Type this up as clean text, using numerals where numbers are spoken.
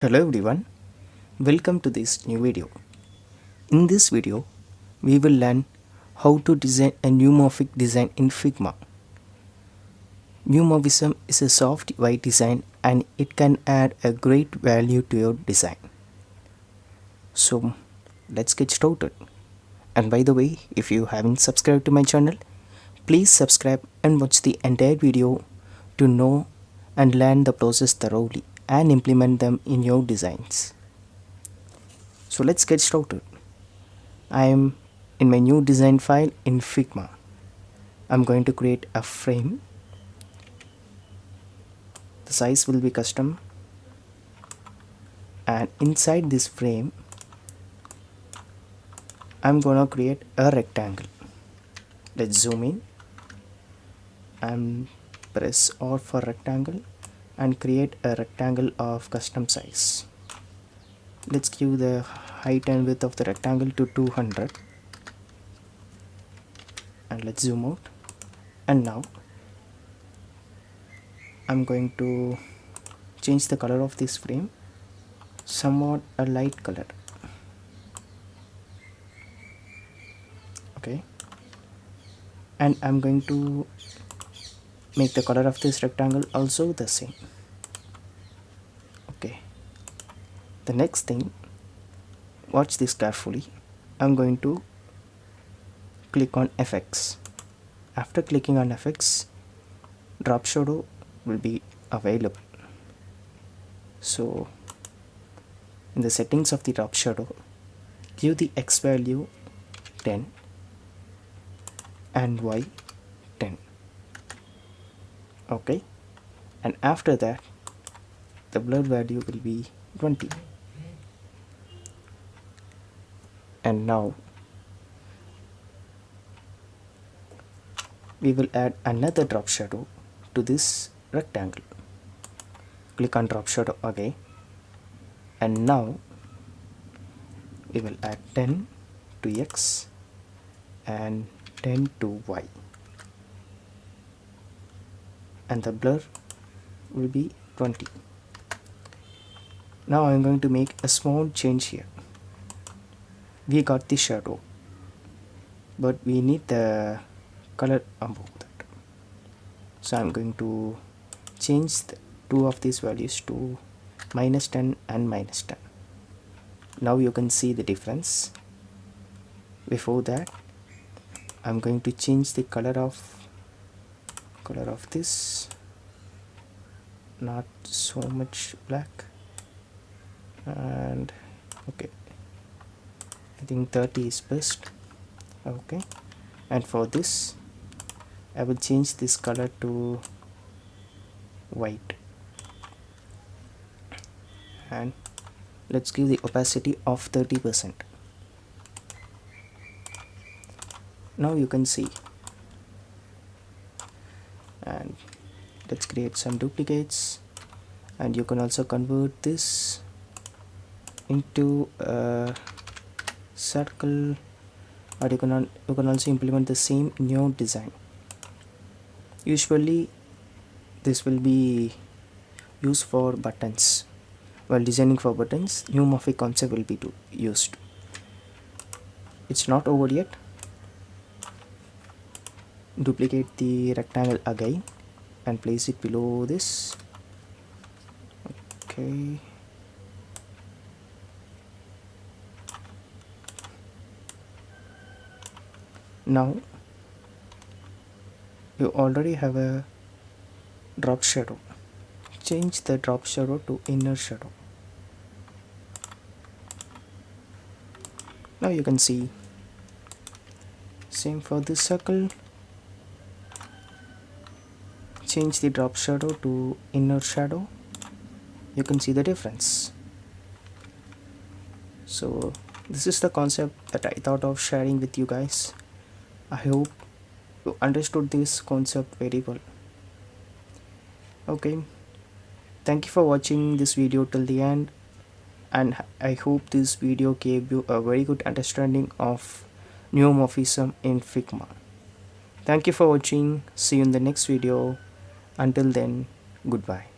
Hello everyone, welcome to this new video. In this video, we will learn how to design a neumorphic design in Figma. Neumorphism is a soft UI design and it can add a great value to your design. So let's get started. And by the way, if you haven't subscribed to my channel, please subscribe and watch the entire video to know and learn the process thoroughly and implement them in your designs. So let's get started. I am in my new design file in Figma. I'm going to create a frame. The size will be custom, and inside this frame I'm gonna create a rectangle. Let's zoom in and press R for rectangle and create a rectangle of custom size. Let's give the height and width of the rectangle to 200 and let's zoom out. And now I'm going to change the color of this frame, somewhat a light color. Okay, and I'm going to make the color of this rectangle also the same. Okay, the next thing, watch this carefully. I'm going to click on FX. After clicking on FX, drop shadow will be available. So in the settings of the drop shadow, give the X value 10 and Y 10. Okay, and after that the blur value will be 20. And now we will add another drop shadow to this rectangle. Click on drop shadow again, and now we will add 10 to X and 10 to Y, and the blur will be 20. Now I'm going to make a small change here. We got the shadow, but we need the color above that. So I'm going to change the two of these values to -10 and -10. Now you can see the difference. Before that, I'm going to change the color of this, not so much black, and okay, I think 30 is best. Okay, and for this I will change this color to white, and let's give the opacity of 30%. Now you can see, and let's create some duplicates, and you can also convert this into a circle, or you can also implement the same new design. Usually this will be used for buttons. While designing for buttons, neumorphic concept will be used. It's not over yet. Duplicate the rectangle again and place it below this. Okay, now you already have a drop shadow. Change the drop shadow to inner shadow. Now you can see, same for this circle. Change the drop shadow to inner shadow. You can see the difference. So this is the concept that I thought of sharing with you guys. I hope you understood this concept very well. Okay, thank you for watching this video till the end, and I hope this video gave you a very good understanding of neumorphism in Figma. Thank you for watching. See you in the next video. Until then, goodbye.